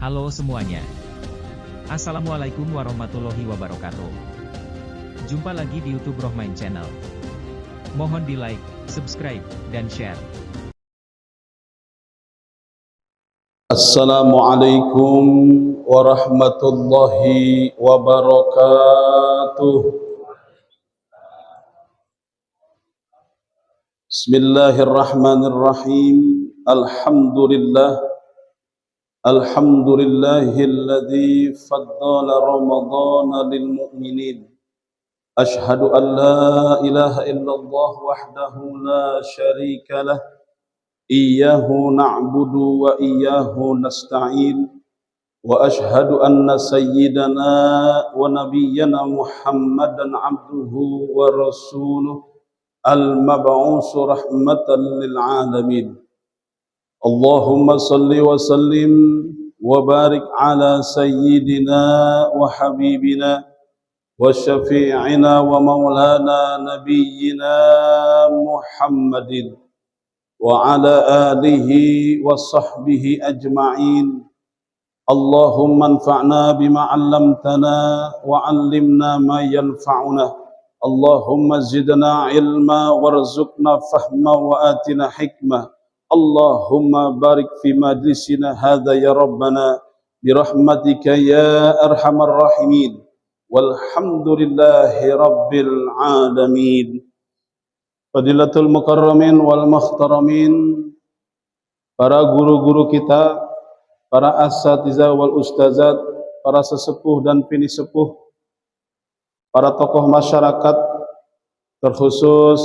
Halo semuanya. Assalamualaikum warahmatullahi wabarakatuh. Jumpa lagi di YouTube Rohmain Channel. Mohon di like, subscribe, dan share. Assalamualaikum warahmatullahi wabarakatuh. Bismillahirrahmanirrahim. Alhamdulillahilladzi faddala Ramadhana lil mu'minin. Ashhadu an la ilaha illallah wahdahu la syarika lah. Iyyahu na'budu wa iyyahu nasta'in. Wa ashhadu anna sayyidana wa nabiyyana Muhammadan abduhu wa rasuluh al-mab'usu rahmatan lil alamin. Allahumma salli wa sallim wa barik ala sayyidina wa habibina wa syafi'ina wa maulana nabiyyina Muhammadin wa ala alihi wa sahbihi ajma'in. Allahumma anfa'na bima 'allamtana wa 'allimna ma yanfa'una. Allahumma zidna ilma warzuqna fahma wa atina hikmah. Allahumma barik fi majlisina hadza ya rabbana birahmatika ya arhamar rahimin. Walhamdulillahi rabbil alamin. Fadilatul mukarramin wal muhtaramin, para guru-guru kita, para asatidzah wal ustazat, para sesepuh dan pini sepuh, para tokoh masyarakat, terkhusus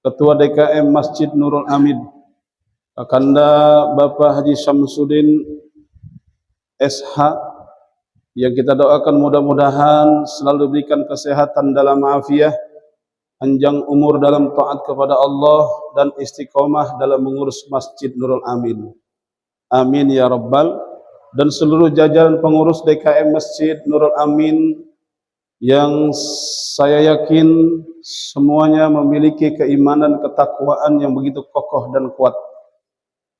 Ketua DKM Masjid Nurul Amin, Kakanda Bapak Haji Syamsuddin SH, yang kita doakan mudah-mudahan selalu diberikan kesehatan dalam afiah, panjang umur dalam taat kepada Allah, dan istiqomah dalam mengurus Masjid Nurul Amin. Amin ya rabbal. Dan seluruh jajaran pengurus DKM Masjid Nurul Amin yang saya yakin semuanya memiliki keimanan ketakwaan yang begitu kokoh dan kuat.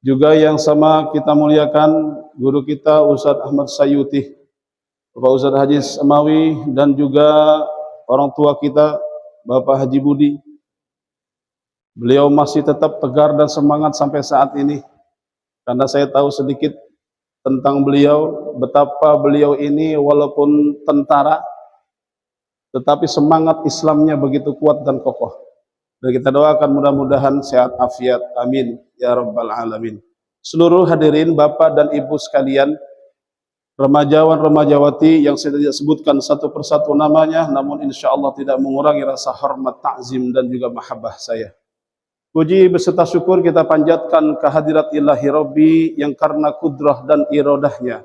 Juga yang sama kita muliakan guru kita Ustadz Ahmad Sayuti, Bapak Ustadz Haji Samawi, dan juga orang tua kita Bapak Haji Budi. Beliau masih tetap tegar dan semangat sampai saat ini, karena saya tahu sedikit tentang beliau, betapa beliau ini walaupun tentara, tetapi semangat Islamnya begitu kuat dan kokoh. Dan kita doakan mudah-mudahan sehat afiat. Amin ya rabbal alamin. Seluruh hadirin Bapak dan Ibu sekalian, remajawan remajawati yang saya tidak sebutkan satu persatu namanya, namun insya Allah tidak mengurangi rasa hormat, ta'zim, dan juga mahabbah saya. Puji beserta syukur kita panjatkan kehadirat ilahi Rabbi yang karena kudrah dan irodahnya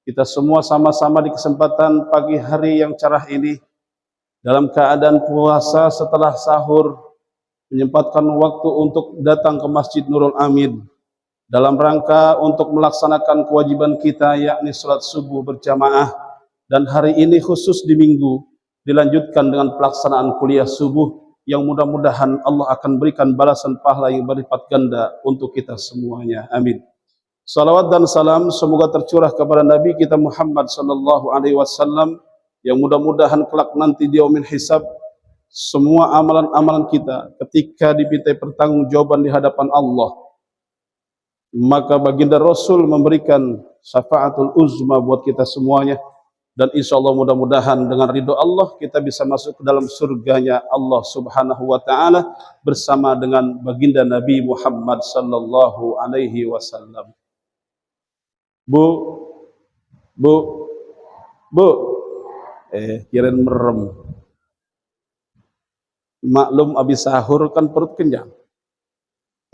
kita semua sama-sama di kesempatan pagi hari yang cerah ini, dalam keadaan puasa setelah sahur, menyempatkan waktu untuk datang ke Masjid Nurul Amin dalam rangka untuk melaksanakan kewajiban kita, yakni sholat subuh berjamaah. Dan hari ini khusus di minggu dilanjutkan dengan pelaksanaan kuliah subuh yang mudah-mudahan Allah akan berikan balasan pahala yang berlipat ganda untuk kita semuanya. Amin. Salawat dan salam semoga tercurah kepada Nabi kita Muhammad sallallahu alaihi wasallam, yang mudah-mudahan kelak nanti di yaumil hisab semua amalan-amalan kita ketika dimintai pertanggungjawaban di hadapan Allah, maka baginda Rasul memberikan syafaatul uzma buat kita semuanya. Dan insya Allah mudah-mudahan dengan ridho Allah kita bisa masuk ke dalam surganya Allah subhanahu wa ta'ala bersama dengan baginda Nabi Muhammad sallallahu alaihi wasallam. Bu kirain merem. Maklum habis sahur kan perut kenyang.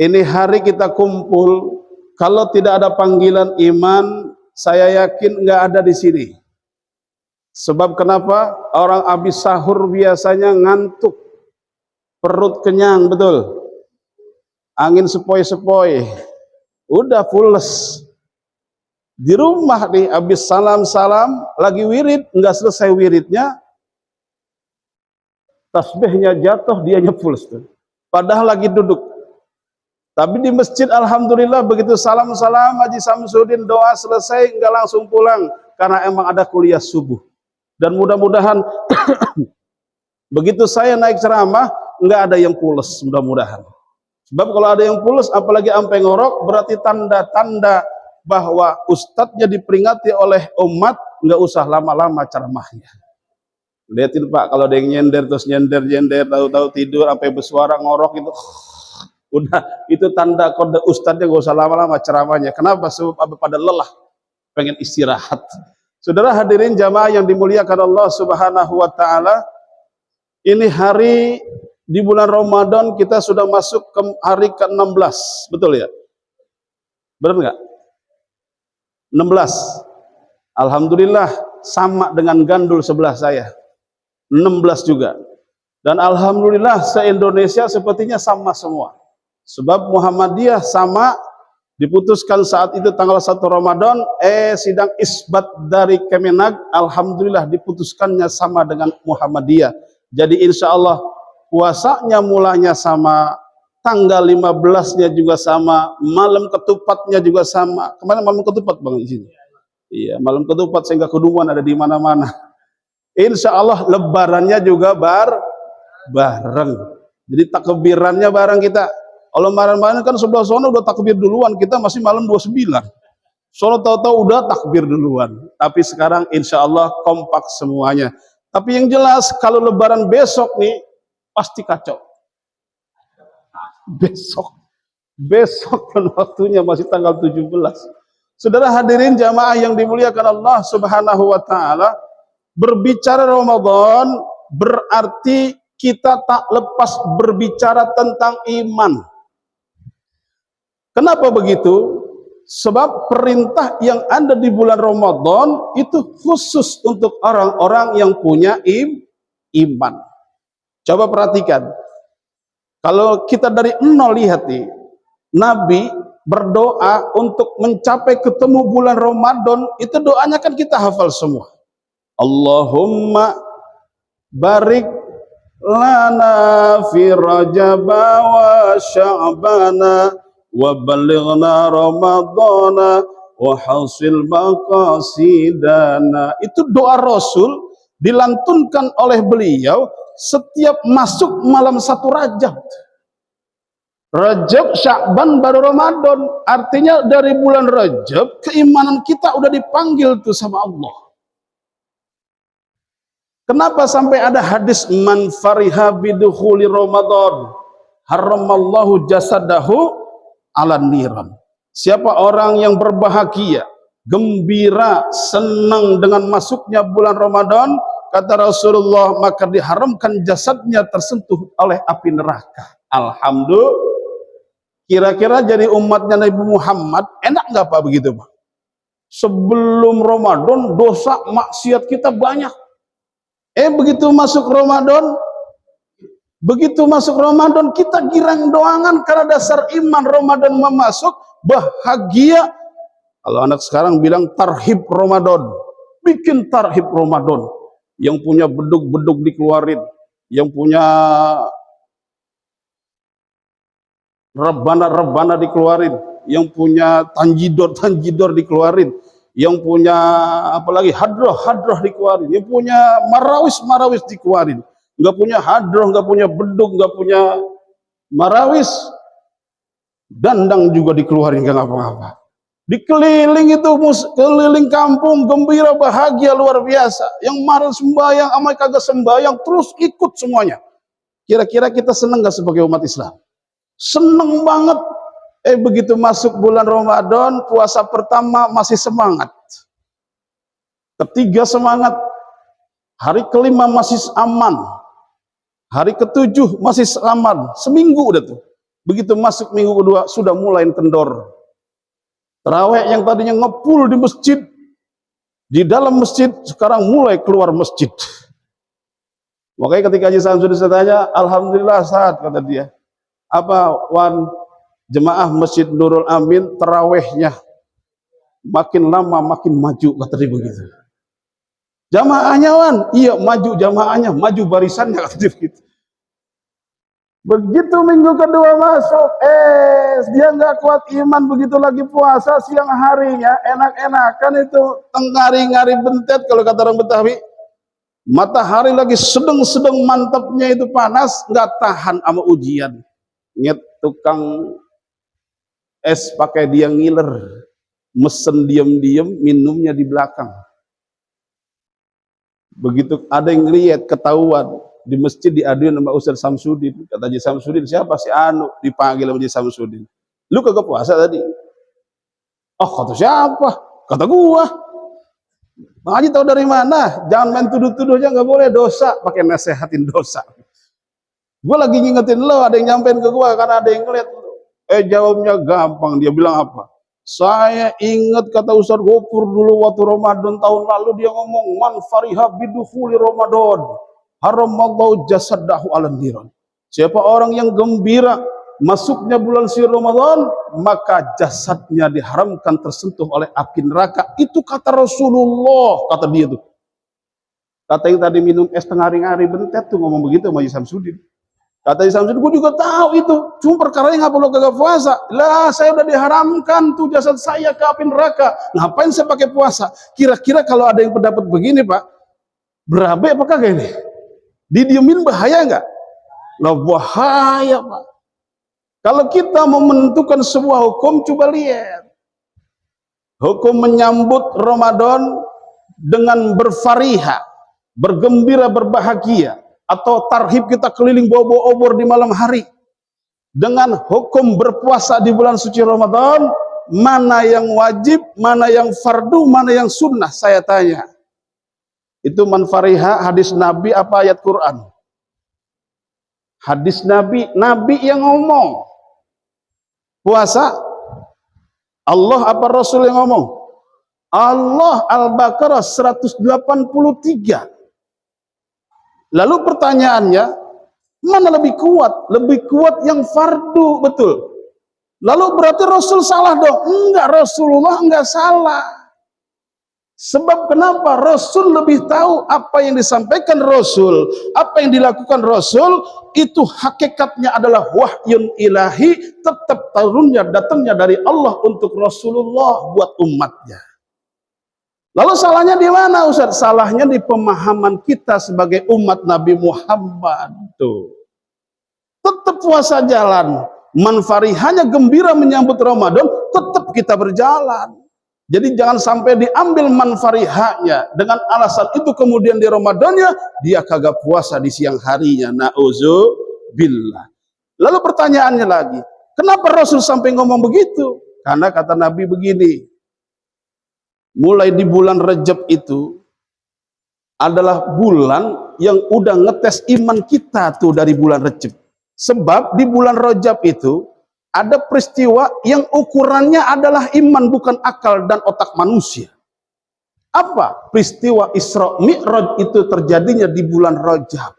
Ini hari kita kumpul, kalau tidak ada panggilan iman, saya yakin nggak ada di sini. Sebab kenapa? Orang habis sahur biasanya ngantuk, perut kenyang, betul. Angin sepoi-sepoi, udah pules. Di rumah nih, habis salam-salam, lagi wirid, nggak selesai wiridnya, tasbihnya jatuh, dianya pules tuh. Padahal lagi duduk. Tapi di masjid alhamdulillah begitu salam-salam Haji Samsudin doa selesai enggak langsung pulang karena emang ada kuliah subuh. Dan mudah-mudahan begitu saya naik ceramah enggak ada yang pules, mudah-mudahan. Sebab kalau ada yang pules apalagi sampai ngorok berarti tanda-tanda bahwa ustadznya diperingati oleh umat, enggak usah lama-lama ceramahnya. Lihatin Pak, kalau ada yang nyender terus nyender tahu-tahu tidur sampai bersuara ngorok itu udah itu tanda kode ustadznya gak usah lama-lama ceramahnya. Kenapa? Sebab pada lelah, pengen istirahat. Saudara hadirin jamaah yang dimuliakan Allah Subhanahu wa taala, ini hari di bulan Ramadan kita sudah masuk ke hari ke-16, betul ya? Benar enggak? 16. Alhamdulillah sama dengan gandul sebelah saya. 16 juga. Dan alhamdulillah se-Indonesia sepertinya sama semua. Sebab Muhammadiyah sama diputuskan saat itu tanggal 1 Ramadan, sidang isbat dari Kemenag, alhamdulillah diputuskannya sama dengan Muhammadiyah. Jadi insya Allah puasanya mulanya sama, tanggal 15-nya juga sama, malam ketupatnya juga sama. Kemarin malam ketupat Bang di sini. Iya, malam ketupat sehingga keduman ada di mana-mana. Insya Allah lebarannya juga bareng. Jadi takbirannya bareng kita. Kalau kemarin-kemarin kan sebelah sono udah takbir duluan, kita masih malam 29. Sono tahu-tahu udah takbir duluan. Tapi sekarang insya Allah kompak semuanya. Tapi yang jelas kalau lebaran besok nih pasti kacau. Besok kan waktunya masih tanggal 17. Saudara hadirin jamaah yang dimuliakan Allah Subhanahu wa taala, berbicara Ramadan berarti kita tak lepas berbicara tentang iman. Kenapa begitu? Sebab perintah yang ada di bulan Ramadan itu khusus untuk orang-orang yang punya iman. Coba perhatikan. Kalau kita dari nol lihat nih, Nabi berdoa untuk mencapai ketemu bulan Ramadan, itu doanya kan kita hafal semua. Allahumma barik lana fi Rajaba wa Sya'bana wa balighna Ramadana wa hasil maqasidana. Itu doa Rasul dilantunkan oleh beliau setiap masuk malam 1 Rajab. Rajab, Sya'ban, baru Ramadan. Artinya dari bulan Rajab keimanan kita udah dipanggil tuh sama Allah. Kenapa sampai ada hadis man fariha bidukhuli Ramadan haramallahu jasadahu ala niran. Siapa orang yang berbahagia, gembira, senang dengan masuknya bulan Ramadan, kata Rasulullah, maka diharamkan jasadnya tersentuh oleh api neraka. Alhamdulillah. Kira-kira jadi umatnya Nabi Muhammad enak nggak Pak begitu Pak? Sebelum Ramadan dosa maksiat kita banyak. Begitu masuk Ramadan kita girang doangan karena dasar iman. Ramadan memasuk bahagia. Kalau anak sekarang bilang tarhib Ramadan, bikin tarhib Ramadan. Yang punya beduk-beduk dikeluarin, yang punya rebana dikeluarin, yang punya tanjidor dikeluarin, yang punya apalagi hadroh dikeluarin, yang punya marawis dikeluarin. Nggak punya hadroh, nggak punya beduk, nggak punya marawis, dandang juga dikeluarin, nggak ngapa-ngapa. Dikeliling itu, keliling kampung, gembira, bahagia luar biasa. Yang marah sembahyang, amai kagak sembahyang, terus ikut semuanya. Kira-kira kita senang nggak sebagai umat Islam? Senang banget. Begitu masuk bulan Ramadan, puasa pertama masih semangat. Ketiga semangat. Hari kelima masih aman. Hari ketujuh masih aman. Seminggu udah tuh. Begitu masuk minggu kedua, sudah mulai kendor. Tarawih yang tadinya ngepul di masjid, di dalam masjid, sekarang mulai keluar masjid. Makanya ketika Haji Samsudin saya tanya, alhamdulillah saat kata dia, apa Wan, jemaah Masjid Nurul Amin tarawihnya makin lama makin maju, kata dia begitu. Jamaahnya Wan, iya maju jamaahnya, maju barisannya, kata dia begitu. Begitu minggu kedua masuk, dia nggak kuat iman, begitu lagi puasa siang harinya enak-enakan itu tengari-ngari bentet kalau kata orang Betawi. Matahari lagi sedang-sedang mantapnya itu panas, nggak tahan sama ujian. Nyet tukang es pakai dia ngiler, mesen diem-diem, minumnya di belakang. Begitu ada yang lihat ketahuan di masjid, diaduin sama Ustaz Samsudin. Kata Haji Samsudin, siapa si Anu? Dipanggil sama Haji Samsudin. Lu kagak puasa tadi? Oh, kata siapa? Kata gua. Bang Haji tahu dari mana? Jangan main tuduh-tuduhnya, nggak boleh, dosa. Pakai nasehatin dosa. Gua lagi ngingetin lo, ada yang nyampein ke gua karena ada yang ngeliat. Jawabnya gampang. Dia bilang apa? Saya ingat kata Ustaz Gopur dulu waktu Ramadan tahun lalu, dia ngomong, man fariha bidukhuli Ramadan haramallahu jasadahu alan niran. Siapa orang yang gembira masuknya bulan suci Ramadan, maka jasadnya diharamkan tersentuh oleh api neraka. Itu kata Rasulullah, kata dia tuh. Kata yang tadi minum es tengari-ngari bentet tuh ngomong begitu sama Haji Samsudin. Kata Haji Samsudin, gue juga tahu itu. Cuma perkaranya ngapa lo kagak puasa? Lah, saya udah diharamkan tuh jasad saya ke api neraka. Ngapain saya pakai puasa? Kira-kira kalau ada yang pendapat begini, Pak, berabe apa kagak ini? Didiemin bahaya nggak? Lah bahaya, Pak. Kalau kita mau menentukan sebuah hukum, coba lihat. Hukum menyambut Ramadan dengan berfariha, bergembira, berbahagia. Atau tarhib kita keliling bawa-bawa obor di malam hari. Dengan hukum berpuasa di bulan suci Ramadan, mana yang wajib, mana yang fardu, mana yang sunnah, saya tanya. Itu man fariha, hadis Nabi apa ayat Quran? Hadis Nabi, Nabi yang ngomong. Puasa, Allah apa Rasul yang ngomong? Allah, Al-Baqarah 183. Lalu pertanyaannya, mana lebih kuat? Lebih kuat yang fardu, betul. Lalu berarti Rasul salah dong? Enggak, Rasulullah enggak salah. Sebab kenapa? Rasul lebih tahu apa yang disampaikan Rasul, apa yang dilakukan Rasul, itu hakikatnya adalah wahyun ilahi, tetap turunnya, datangnya dari Allah untuk Rasulullah buat umatnya. Lalu salahnya di mana, Ustaz? Salahnya di pemahaman kita sebagai umat Nabi Muhammad. Tuh. Tetap puasa jalan. Manfarihanya gembira menyambut Ramadan, tetap kita berjalan. Jadi jangan sampai diambil manfarihanya dengan alasan itu kemudian di Ramadannya dia kagak puasa di siang harinya. Na'udzubillah. Lalu pertanyaannya lagi, kenapa Rasul sampai ngomong begitu? Karena kata Nabi begini, mulai di bulan Rajab itu adalah bulan yang udah ngetes iman kita tuh dari bulan Rajab. Sebab di bulan Rajab itu ada peristiwa yang ukurannya adalah iman, bukan akal dan otak manusia. Apa? Peristiwa Isra Mi'raj itu terjadinya di bulan Rajab.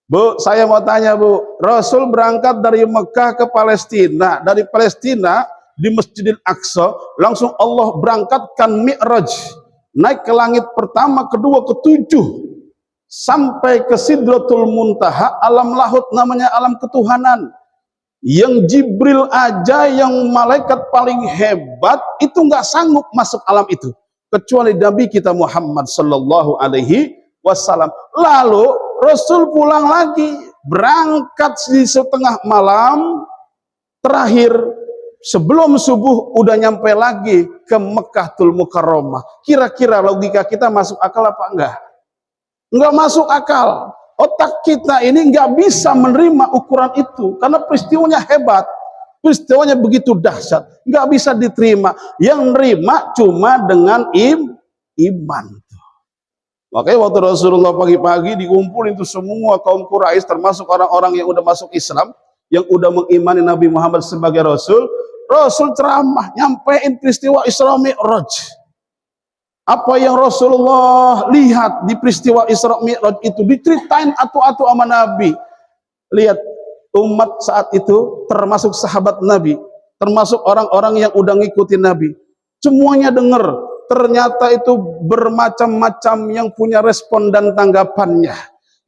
Bu, saya mau tanya Bu, Rasul berangkat dari Mekah ke Palestina, dari Palestina di Masjidil Aqsa, langsung Allah berangkatkan Mi'raj, naik ke langit pertama, kedua, ketujuh, sampai ke Sidratul Muntaha, alam lahut namanya alam ketuhanan. Yang Jibril aja, yang malaikat paling hebat, itu nggak sanggup masuk alam itu, kecuali Nabi kita Muhammad Sallallahu Alaihi Wasallam. Lalu Rasul pulang lagi, berangkat di setengah malam, terakhir sebelum subuh udah nyampe lagi ke Mekahul Mukarramah. Kira-kira logika kita masuk akal apa enggak? Enggak masuk akal. Otak kita ini enggak bisa menerima ukuran itu karena peristiwanya hebat. Peristiwanya begitu dahsyat, enggak bisa diterima. Yang nerima cuma dengan iman. Makanya waktu Rasulullah pagi-pagi dikumpulin itu semua kaum Quraisy, termasuk orang-orang yang udah masuk Islam, yang udah mengimani Nabi Muhammad sebagai Rasul. Rasul ceramah, nyampein peristiwa Isra Mi'raj. Apa yang Rasulullah lihat di peristiwa Isra Mi'raj itu diceritain atu-atu sama Nabi. Lihat, umat saat itu termasuk sahabat Nabi, termasuk orang-orang yang udah ngikutin Nabi, semuanya dengar. Ternyata itu bermacam-macam yang punya respon dan tanggapannya.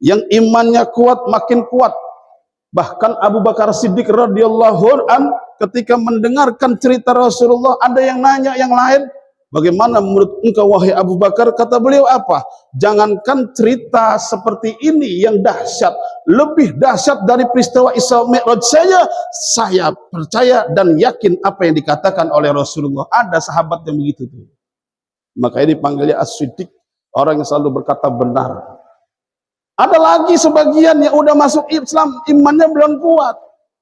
Yang imannya kuat makin kuat, Bahkan Abu Bakar Siddiq radhiyallahu an ketika mendengarkan cerita Rasulullah, ada yang nanya yang lain, bagaimana menurut engkau wahai Abu Bakar? Kata beliau apa? Jangankan cerita seperti ini yang dahsyat, lebih dahsyat dari peristiwa Isra Mi'raj saja, saya percaya dan yakin apa yang dikatakan oleh Rasulullah. Ada sahabat yang begitu tuh. Makanya dipanggilnya As-Siddiq, orang yang selalu berkata benar. Ada lagi sebagian yang udah masuk Islam, imannya belum kuat,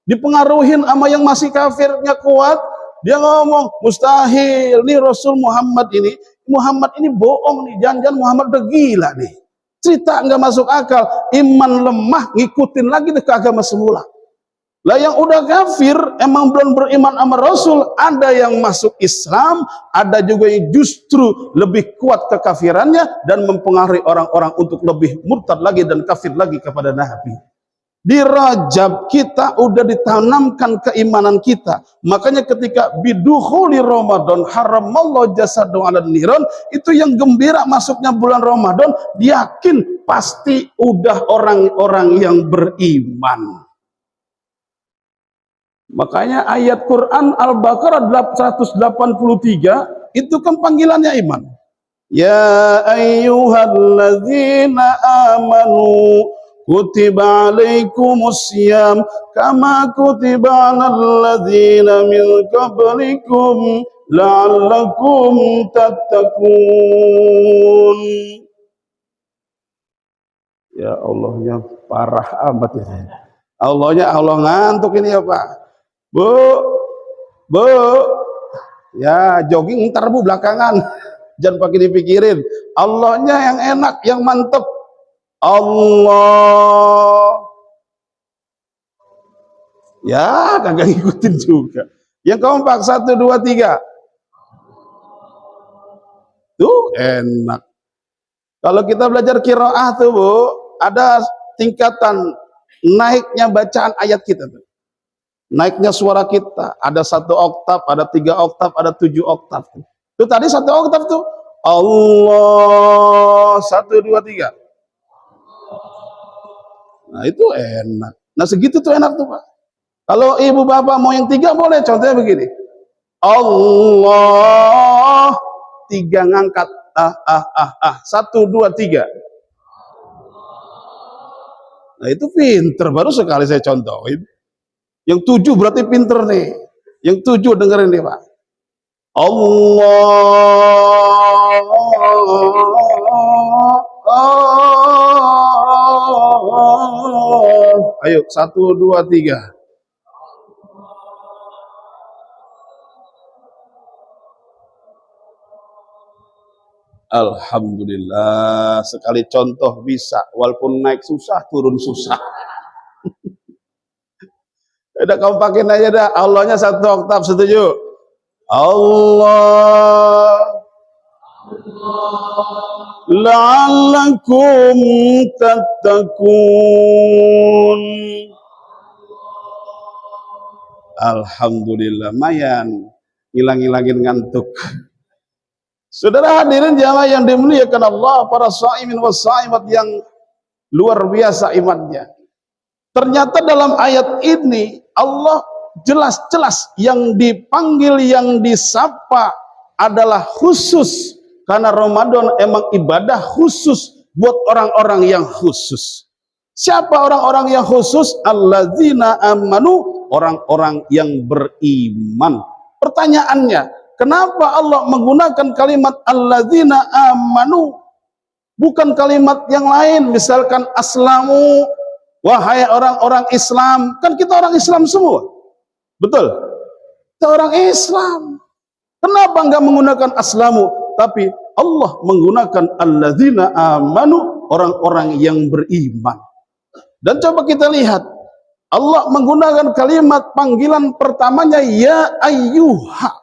dipengaruhin sama yang masih kafirnya kuat. Dia ngomong mustahil nih, Muhammad ini bohong nih, jangan-jangan Muhammad udah gila nih, cerita nggak masuk akal. Iman lemah, ngikutin lagi ke agama semula. Lah yang udah kafir emang belum beriman sama Rasul, ada yang masuk Islam, ada juga yang justru lebih kuat kekafirannya dan mempengaruhi orang-orang untuk lebih murtad lagi dan kafir lagi kepada Nabi. Di Rajab kita udah ditanamkan keimanan kita. Makanya ketika bidukhuli Ramadan haramallahu jasadu 'alan niran, itu yang gembira masuknya bulan Ramadan, yakin pasti udah orang-orang yang beriman. Makanya ayat Quran Al-Baqarah 183 itu kan panggilannya iman. Ya ayyuhalladzina amanu kutiba alaikumusiyam kama kutiba alal ladzina min qablikum la'allakum tattaqun. Ya Allahnya parah amat ini. Allahnya Allah ngantuk ini ya Pak. Bu, ya jogging ntar bu belakangan, jangan pakai dipikirin. Allahnya yang enak, yang mantep. Allah, ya kagak ngikutin juga. Yang keempat 1, 2, 3, tuh enak. Kalau kita belajar qiraah tuh bu, ada tingkatan naiknya bacaan ayat kita tuh. Naiknya suara kita, ada 1 oktav, ada 3 oktav, ada 7 oktav. Itu tadi 1 oktav tuh. Allah 1, 2, 3. Nah itu enak. Nah segitu tuh enak tuh Pak. Kalau ibu bapak mau yang 3 boleh. Contohnya begini. Allah 3 ngangkat. 1, 2, 3. Nah itu pinter, baru sekali saya contohin. Yang 7 berarti pinter nih. Yang 7 dengerin nih Pak. Allah. Ayo 1, 2, 3. Alhamdulillah, sekali contoh bisa, walaupun naik susah, turun susah. Udah kamu pakein aja dah, Allahnya 1 oktav, setuju? Allah la'allakum tattaqun. Alhamdulillah, mayan ngilang-ngilangin ngantuk. Saudara hadirin jamaah yang dimuliakan Allah, para shaimin was shaimat yang luar biasa imannya. Ternyata dalam ayat ini Allah jelas-jelas yang dipanggil, yang disapa adalah khusus, karena Ramadan emang ibadah khusus buat orang-orang yang khusus. Siapa orang-orang yang khusus? Alladzina amanu, orang-orang yang beriman. Pertanyaannya, kenapa Allah menggunakan kalimat alladzina amanu, bukan kalimat yang lain, misalkan aslamu, wahai orang-orang Islam? Kan kita orang Islam semua, betul? Kita orang Islam. Kenapa enggak menggunakan aslamu, tapi Allah menggunakan alladzina amanu, orang-orang yang beriman? Dan coba kita lihat, Allah menggunakan kalimat panggilan pertamanya ya ayyuha.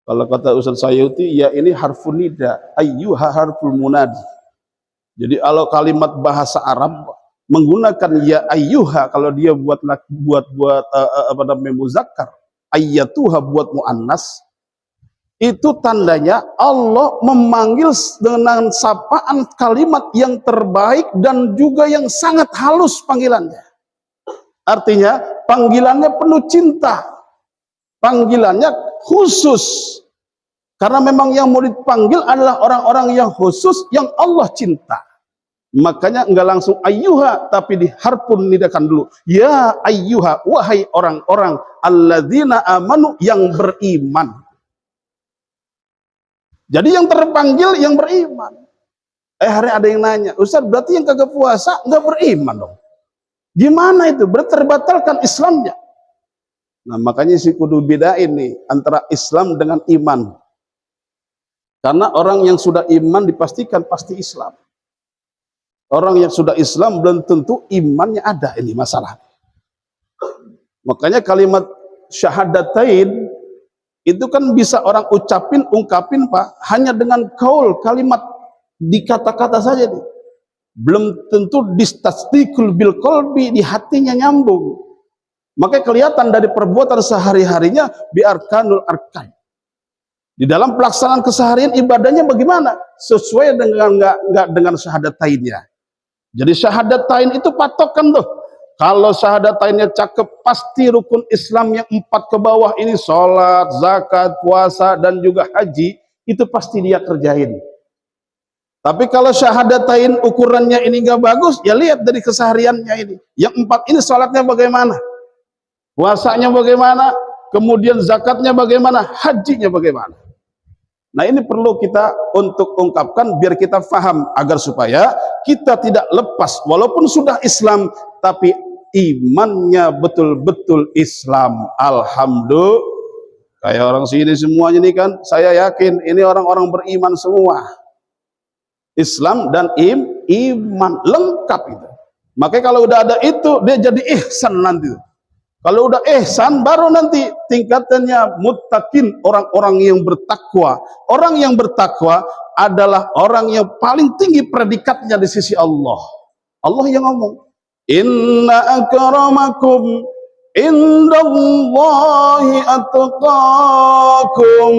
Kalau kata Ustaz Sayuti, ya ini harfun nida, ayyuha harful munadi. Jadi kalau kalimat bahasa Arab menggunakan ya ayyuha, kalau dia buat apa namanya muzakkar, ayyatuha buat muannas, itu tandanya Allah memanggil dengan sapaan kalimat yang terbaik dan juga yang sangat halus panggilannya. Artinya panggilannya penuh cinta, panggilannya khusus. Karena memang yang mau dipanggil adalah orang-orang yang khusus yang Allah cinta. Makanya enggak langsung ayyuha, tapi diharpun nidakan dulu. Ya ayyuha, wahai orang-orang alladzina amanu, yang beriman. Jadi yang terpanggil yang beriman. Hari ada yang nanya, Ustaz, berarti yang kagak puasa enggak beriman dong? Gimana itu? Berarti terbatalkan Islamnya. Nah, makanya si kudu bedain nih antara Islam dengan iman. Karena orang yang sudah iman dipastikan pasti Islam. Orang yang sudah Islam belum tentu imannya ada, ini masalah. Makanya kalimat syahadatain itu kan bisa orang ungkapin Pak, hanya dengan kaul, kalimat di kata-kata saja nih. Belum tentu distasdikul bil qalbi, di hatinya nyambung. Makanya kelihatan dari perbuatan sehari-harinya biarkanul arkan. Di dalam pelaksanaan keseharian ibadahnya bagaimana? Sesuai dengan enggak dengan syahadatainnya. Jadi syahadatain itu patokan tuh. Kalau syahadatainnya cakep, pasti rukun Islam yang 4 ke bawah ini, sholat, zakat, puasa, dan juga haji, itu pasti dia kerjain. Tapi kalau syahadatain ukurannya ini nggak bagus, ya lihat dari kesehariannya ini. Yang 4 ini sholatnya bagaimana? Puasanya bagaimana? Kemudian zakatnya bagaimana? Hajinya bagaimana? Nah, ini perlu kita untuk ungkapkan biar kita paham, agar supaya kita tidak lepas walaupun sudah Islam tapi imannya betul-betul Islam. Alhamdulillah. Kayak orang sini semuanya nih kan, saya yakin ini orang-orang beriman semua. Islam dan iman lengkap itu. Makanya kalau udah ada itu, dia jadi ihsan nanti. Kalau udah ihsan, baru nanti tingkatannya muttaqin, orang-orang yang bertakwa. Orang yang bertakwa adalah orang yang paling tinggi predikatnya di sisi Allah. Allah yang ngomong, inna akramakum indallahi atqakum.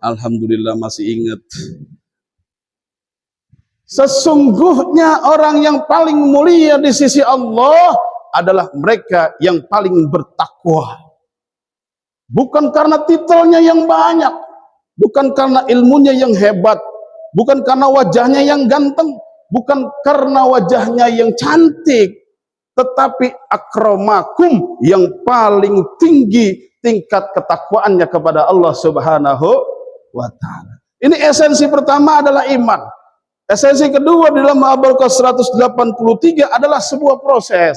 Alhamdulillah masih ingat. Sesungguhnya orang yang paling mulia di sisi Allah adalah mereka yang paling bertakwa. Bukan karena titelnya yang banyak, bukan karena ilmunya yang hebat, bukan karena wajahnya yang ganteng, bukan karena wajahnya yang cantik, tetapi akramakum, yang paling tinggi tingkat ketakwaannya kepada Allah Subhanahu wa ta'ala. Ini esensi pertama adalah iman. Esensi kedua di dalam Al-Baqarah 183 adalah sebuah proses.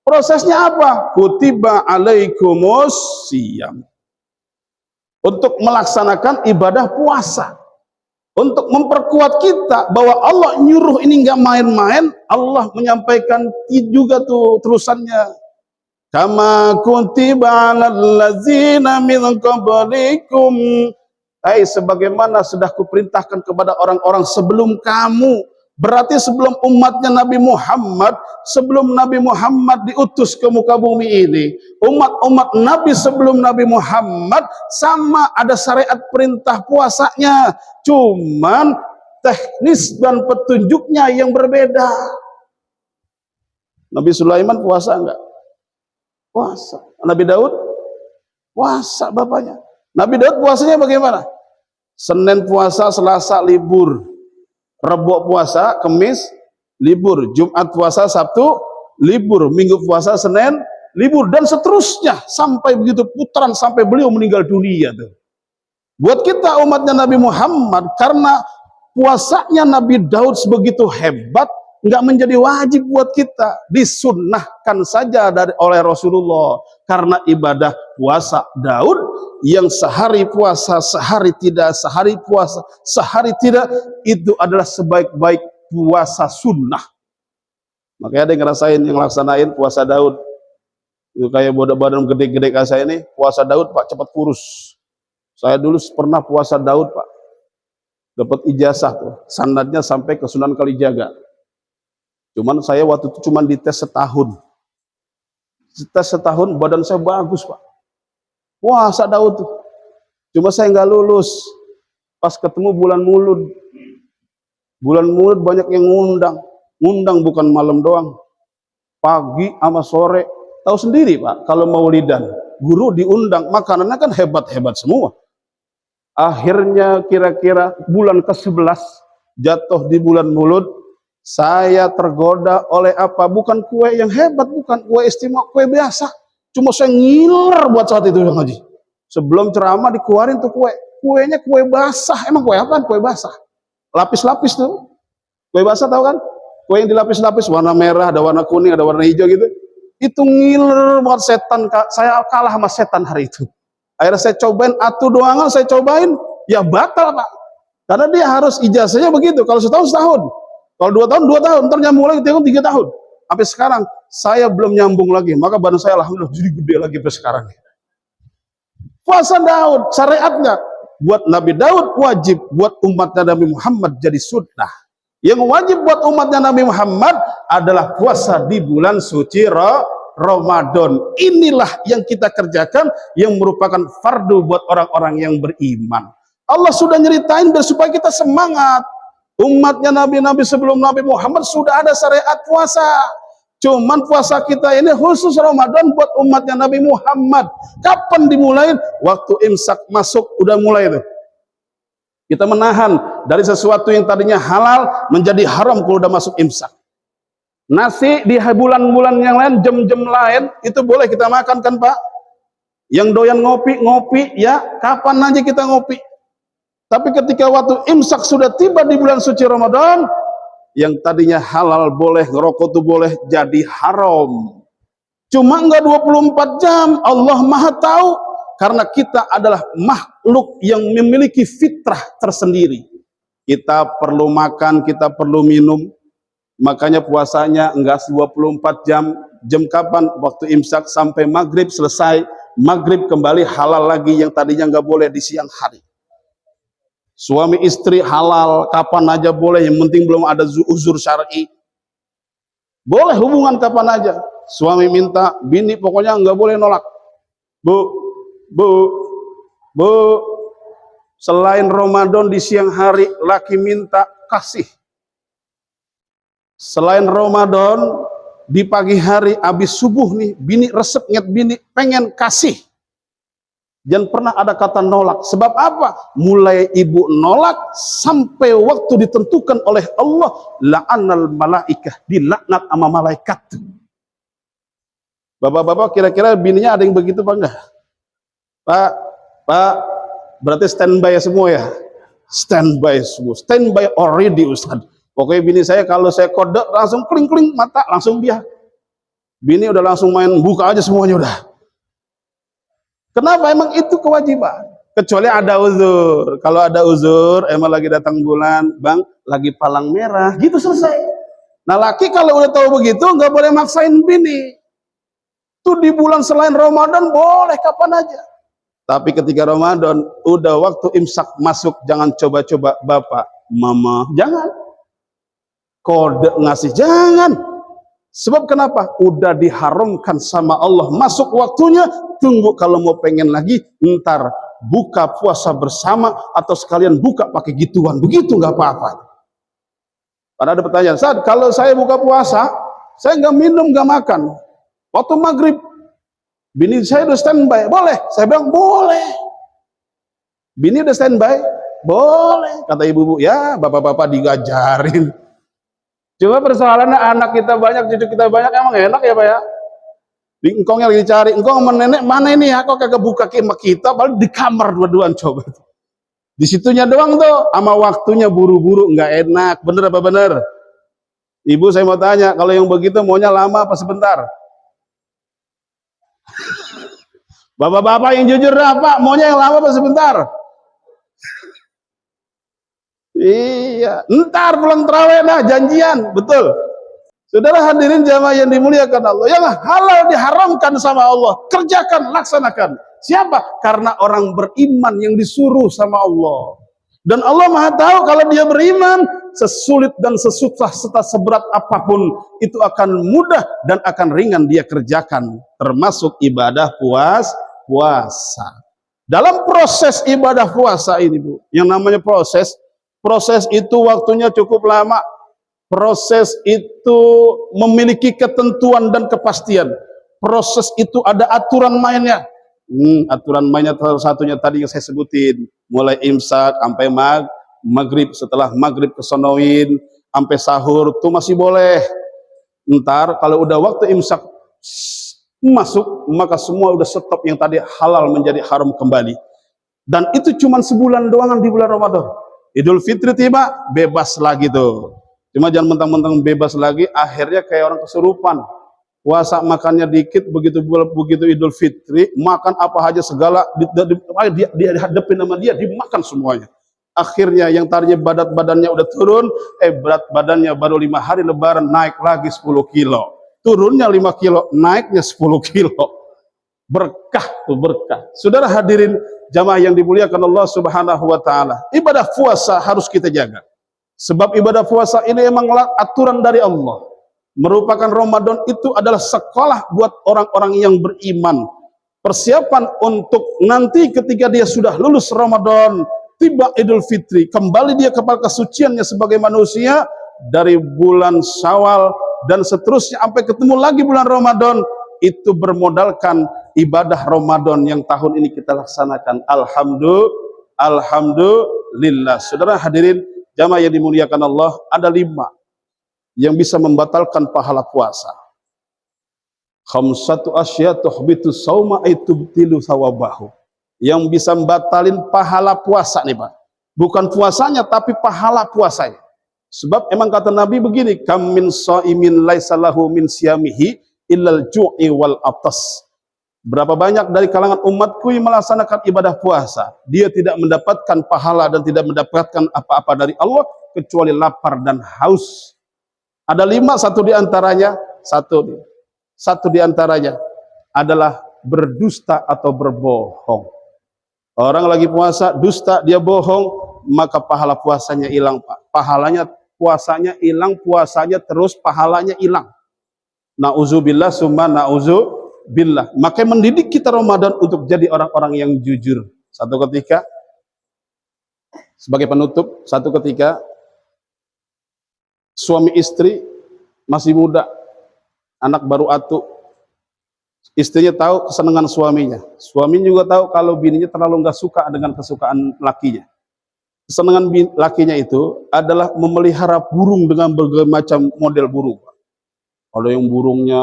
Prosesnya apa? Kutiba alaikumus siyam. Untuk melaksanakan ibadah puasa. Untuk memperkuat kita bahwa Allah nyuruh ini nggak main-main, Allah menyampaikan juga tuh terusannya. Kama kutiba alal ladzina min qablikum, sebagaimana sudah kuperintahkan kepada orang-orang sebelum kamu. Berarti sebelum umatnya Nabi Muhammad, sebelum Nabi Muhammad diutus ke muka bumi ini, umat-umat Nabi sebelum Nabi Muhammad sama ada syariat perintah puasanya, cuman teknis dan petunjuknya yang berbeda. Nabi Sulaiman puasa enggak? Puasa. Nabi Daud puasa bapaknya. Nabi Daud puasanya bagaimana? Senin puasa, Selasa libur, Rebo puasa, Kamis libur, Jumat puasa, Sabtu libur, Minggu puasa, Senin libur, dan seterusnya sampai begitu putaran sampai beliau meninggal dunia tuh. Buat kita umatnya Nabi Muhammad, karena puasanya Nabi Daud sebegitu hebat, nggak menjadi wajib buat kita, disunnahkan saja oleh Rasulullah. Karena ibadah puasa Daud yang sehari puasa, sehari tidak, sehari puasa, sehari tidak, itu adalah sebaik-baik puasa sunnah. Makanya ada yang ngerasain, yang laksanain puasa Daud. Itu kayak badan gede-gede kayak saya ini, puasa Daud Pak cepat kurus. Saya dulu pernah puasa Daud Pak, dapat ijazah tuh, sanadnya sampai ke Sunan Kalijaga. Cuman saya waktu itu cuman dites setahun. Tes setahun badan saya bagus Pak. Puasa Daud tuh. Cuma saya nggak lulus. Pas ketemu bulan Mulud. Bulan Mulud banyak yang ngundang. ngundang bukan malam doang, pagi sama sore. Tahu sendiri Pak, kalau maulidan, guru diundang, makanannya kan hebat-hebat semua. Akhirnya kira-kira bulan ke-11, jatuh di bulan Maulud, saya tergoda oleh apa? Bukan kue yang hebat, bukan kue istimewa, kue biasa. Cuma saya ngiler buat saat itu yang ngaji. Sebelum ceramah dikeluarin tuh kue. Kuenya kue basah. Emang kue apaan? Kue basah. Lapis-lapis tuh. Kue basah tahu kan? Kue yang dilapis-lapis, warna merah, ada warna kuning, ada warna hijau gitu. Itu ngiler buat setan. Saya kalah sama setan hari itu. Akhirnya saya cobain, atu doangan saya cobain. Ya batal Pak. Karena dia harus ijazahnya begitu. Kalau setahun, setahun. Kalau 2 tahun, 2 tahun. Ntar nyambung lagi, 3 tahun. Sampai sekarang, saya belum nyambung lagi. Maka badan saya alhamdulillah jadi gede lagi sampai sekarang. Puasa Daud, syariatnya buat Nabi Daud wajib, buat umatnya Nabi Muhammad jadi sunnah. Yang wajib buat umatnya Nabi Muhammad adalah puasa di bulan suci Ramadan. Inilah yang kita kerjakan, yang merupakan fardu buat orang-orang yang beriman. Allah sudah nyeritain biar supaya kita semangat. Umatnya Nabi-Nabi sebelum Nabi Muhammad sudah ada syariat puasa. Cuman puasa kita ini khusus Ramadan buat umatnya Nabi Muhammad. Kapan dimulai? Waktu imsak masuk udah mulai tuh. Kita menahan dari sesuatu yang tadinya halal menjadi haram kalau udah masuk imsak. Nasi di bulan-bulan yang lain, jam-jam lain itu boleh kita makan kan Pak? Yang doyan ngopi ya, kapan aja kita ngopi. Tapi ketika waktu imsak sudah tiba di bulan suci Ramadan, yang tadinya halal boleh, ngerokok tuh boleh jadi haram. Cuma enggak 24 jam, Allah Maha tahu. Karena kita adalah makhluk yang memiliki fitrah tersendiri. Kita perlu makan, kita perlu minum. Makanya puasanya enggak 24 jam. Jam kapan? Waktu imsak sampai maghrib selesai. Maghrib kembali halal lagi yang tadinya enggak boleh di siang hari. Suami istri halal, kapan aja boleh, yang penting belum ada uzur syar'i. Boleh hubungan kapan aja. Suami minta, bini pokoknya nggak boleh nolak. Bu, selain Ramadan di siang hari, laki minta kasih. Selain Ramadan, di pagi hari, habis subuh nih, bini resep, bini pengen kasih. Jangan pernah ada kata nolak. Sebab apa? Mulai ibu nolak sampai waktu ditentukan oleh Allah, la'anal malaikah, dilaknat sama malaikat. Bapak-bapak kira-kira bininya ada yang begitu Pak enggak? Pak, berarti standby semua ya? Standby semua, standby already Ustaz. Pokoknya bini saya kalau saya kode langsung kling-kling mata, langsung dia. Bini udah langsung main buka aja semuanya udah. Kenapa? Emang itu kewajiban. Kecuali ada uzur. Kalau ada uzur, emang lagi datang bulan, bang, lagi palang merah, gitu selesai. Nah laki kalau udah tahu begitu, nggak boleh maksain bini. Tuh di bulan selain Ramadan boleh kapan aja. Tapi ketika Ramadan, udah waktu imsak masuk, jangan coba-coba bapak, mama, jangan. Kode ngasih, jangan. Sebab kenapa? Udah diharamkan sama Allah. Masuk waktunya, tunggu kalau mau pengen lagi, ntar buka puasa bersama atau sekalian buka pakai gituan. Begitu nggak apa-apa. Pada ada pertanyaan, Ustaz, kalau saya buka puasa, saya nggak minum, nggak makan. Waktu maghrib, bini saya udah standby, boleh? Saya bilang boleh. Bini udah standby, boleh. Kata ibu-ibu, ya bapak-bapak digajarin. Cuma persoalannya anak kita banyak, cucu kita banyak, emang enak ya Pak ya? Di engkongnya lagi dicari, engkong sama nenek mana ini ya? Kok kagak buka sama kita, paling di kamar dua-duaan coba. Di situnya doang tuh, sama waktunya buru-buru, nggak enak. Bener apa bener? Ibu saya mau tanya, kalau yang begitu maunya lama apa sebentar? Bapak-bapak yang jujur dah Pak, maunya yang lama apa sebentar? Iya, ntar pulang terawih nah janjian, betul. Saudara hadirin jamaah yang dimuliakan Allah, yang halal diharamkan sama Allah, kerjakan, laksanakan. Siapa? Karena orang beriman yang disuruh sama Allah. Dan Allah Maha tahu kalau dia beriman, sesulit dan sesusah serta seberat apapun itu akan mudah dan akan ringan dia kerjakan, termasuk ibadah puasa. Dalam proses ibadah puasa ini Bu, yang namanya proses itu waktunya cukup lama. Proses itu memiliki ketentuan dan kepastian. Proses itu ada aturan mainnya. Aturan mainnya salah satunya tadi yang saya sebutin, mulai imsak sampai maghrib, setelah maghrib kesonoin sampai sahur tuh masih boleh. Ntar kalau udah waktu imsak masuk, maka semua udah stop, yang tadi halal menjadi haram kembali. Dan itu cuma sebulan doang di bulan Ramadan. Idul Fitri tiba, bebas lagi tuh. Cuma jangan mentang-mentang bebas lagi, akhirnya kayak orang kesurupan. Puasa makannya dikit, begitu Idul Fitri, makan apa aja segala, dia hadapin sama dia, dimakan semuanya. Akhirnya yang tadinya badannya udah turun, berat badannya baru 5 hari lebaran naik lagi 10 kilo. Turunnya 5 kilo, naiknya 10 kilo. Berkah tuh berkah. Saudara hadirin jamaah yang dimuliakan Allah Subhanahu wa taala. Ibadah puasa harus kita jaga. Sebab ibadah puasa ini emang aturan dari Allah. Merupakan Ramadan itu adalah sekolah buat orang-orang yang beriman. Persiapan untuk nanti ketika dia sudah lulus Ramadan, tiba Idul Fitri, kembali dia kepada kesuciannya sebagai manusia dari bulan Syawal dan seterusnya sampai ketemu lagi bulan Ramadan, itu bermodalkan ibadah Ramadan yang tahun ini kita laksanakan. Alhamdulillah. Saudara hadirin jamaah yang dimuliakan Allah, ada 5 yang bisa membatalkan pahala puasa. Khamsatu asya tuhbitu sauma aitubtilu sawabahu. Yang bisa membatalin pahala puasa nih Pak. Bukan puasanya tapi pahala puasanya. Sebab emang kata Nabi begini, kam min shaimin laisa lahu min siyamihi illal ju'i wal atas. Berapa banyak dari kalangan umatku yang melaksanakan ibadah puasa, dia tidak mendapatkan pahala dan tidak mendapatkan apa-apa dari Allah kecuali lapar dan haus. Ada 5, satu di antaranya adalah berdusta atau berbohong. Orang lagi puasa, dusta, dia bohong, maka pahala puasanya hilang Pak. Pahalanya, puasanya hilang, puasanya terus, pahalanya hilang. Nauzubillah summa nauzubillah. Maka mendidik kita Ramadan untuk jadi orang-orang yang jujur. Satu ketika, sebagai penutup, satu ketika suami istri masih muda, anak baru atu. Istrinya tahu kesenangan suaminya. Suaminya juga tahu kalau bininya terlalu nggak suka dengan kesukaan lakinya. Kesenangan lakinya itu adalah memelihara burung dengan berbagai macam model burung. Ada yang burungnya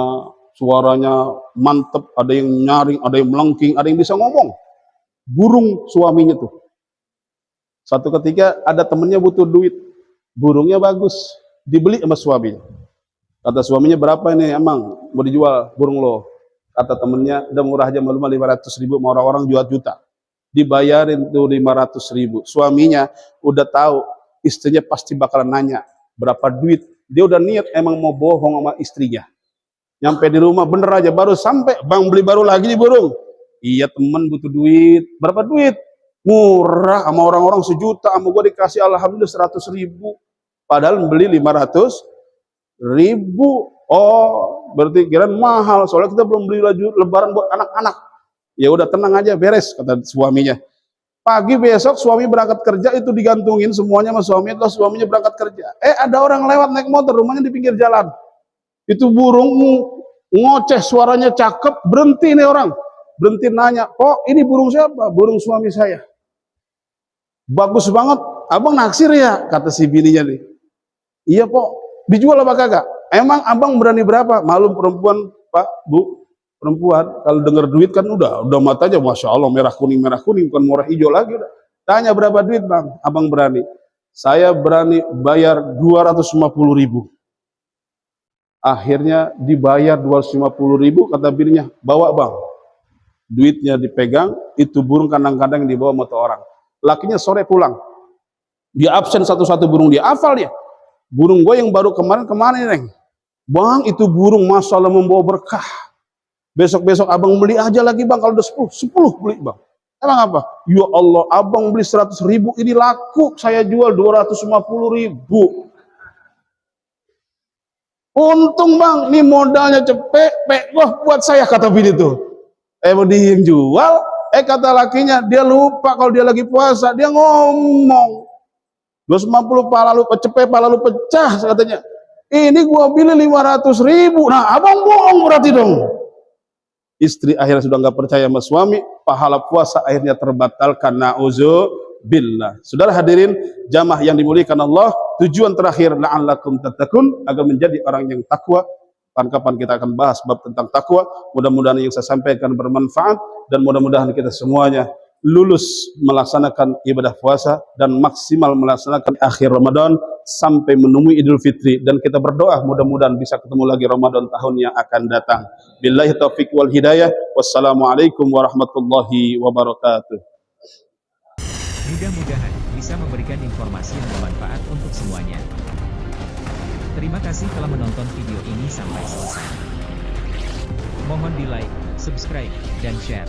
suaranya mantep, ada yang nyaring, ada yang melengking, ada yang bisa ngomong. Burung suaminya tuh. Satu ketika ada temennya butuh duit, burungnya bagus, dibeli sama suaminya. Kata suaminya, berapa ini emang mau dijual burung lo? Kata temennya, udah murah aja, malu 500.000, mau orang-orang jual juta. Dibayarin tuh 500.000. Suaminya udah tahu istrinya pasti bakalan nanya berapa duit. Dia udah niat emang mau bohong sama istrinya. Nyampe di rumah bener aja, baru sampai, bang beli baru lagi nih burung. Iya temen butuh duit. Berapa duit? Murah, sama orang-orang sejuta, sama gue dikasih alhamdulillah 100.000. Padahal beli 500.000. Oh, berarti kira mahal. Soalnya kita belum beli baju lebaran buat anak-anak. Ya udah tenang aja, beres, kata suaminya. Pagi besok suami berangkat kerja, itu digantungin semuanya sama suami. Terus suaminya berangkat kerja. Ada orang lewat naik motor, rumahnya di pinggir jalan. Itu burung ngoceh, suaranya cakep, berhenti nih orang. Berhenti nanya, "Oh, ini burung siapa?" "Burung suami saya." "Bagus banget, abang naksir ya?" kata si bininya nih. "Iya, Pok. Dijual apa kagak?" "Emang abang berani berapa?" Malum perempuan, Pak, Bu. Perempuan kalau dengar duit kan udah matanya masya Allah merah kuning bukan merah hijau lagi udah. Tanya berapa duit bang, abang berani. Saya berani bayar 250.000. Akhirnya dibayar 250.000, kata bininya, bawa bang. Duitnya dipegang, itu burung kadang-kadang dibawa motor orang. Lakinya sore pulang, dia absen satu-satu burung, dia hafal dia. Burung gue yang baru kemarin neng, bang itu burung masya Allah membawa berkah. Besok-besok abang beli aja lagi bang, kalau udah 10 beli bang. Emang apa? Ya Allah, abang beli 100.000, ini laku, saya jual 250.000. Untung bang, ini modalnya cepet, wah buat saya, kata bini tuh. Dia yang jual, kata lakinya, dia lupa kalau dia lagi puasa, dia ngomong 250 pala lu pecah, katanya. Ini gua beli 500.000. Nah, abang bohong berarti dong. Istri akhirnya sudah nggak percaya sama suami, pahala puasa akhirnya terbatalkan. Na'udzubillah. Saudara hadirin, jamaah yang dimuliakan Allah, tujuan terakhir la'allakum tattaqun, agar menjadi orang yang takwa. Kapan-kapan kita akan bahas bab tentang takwa. Mudah-mudahan yang saya sampaikan bermanfaat, dan mudah-mudahan kita semuanya lulus melaksanakan ibadah puasa dan maksimal melaksanakan akhir Ramadan sampai menemui Idul Fitri, dan kita berdoa mudah-mudahan bisa ketemu lagi Ramadan tahun yang akan datang. Billahi taufiq wal hidayah. Wassalamualaikum warahmatullahi wabarakatuh. Mudah-mudahan bisa memberikan informasi yang bermanfaat untuk semuanya. Terima kasih telah menonton video ini sampai selesai. Mohon di like, subscribe, dan share.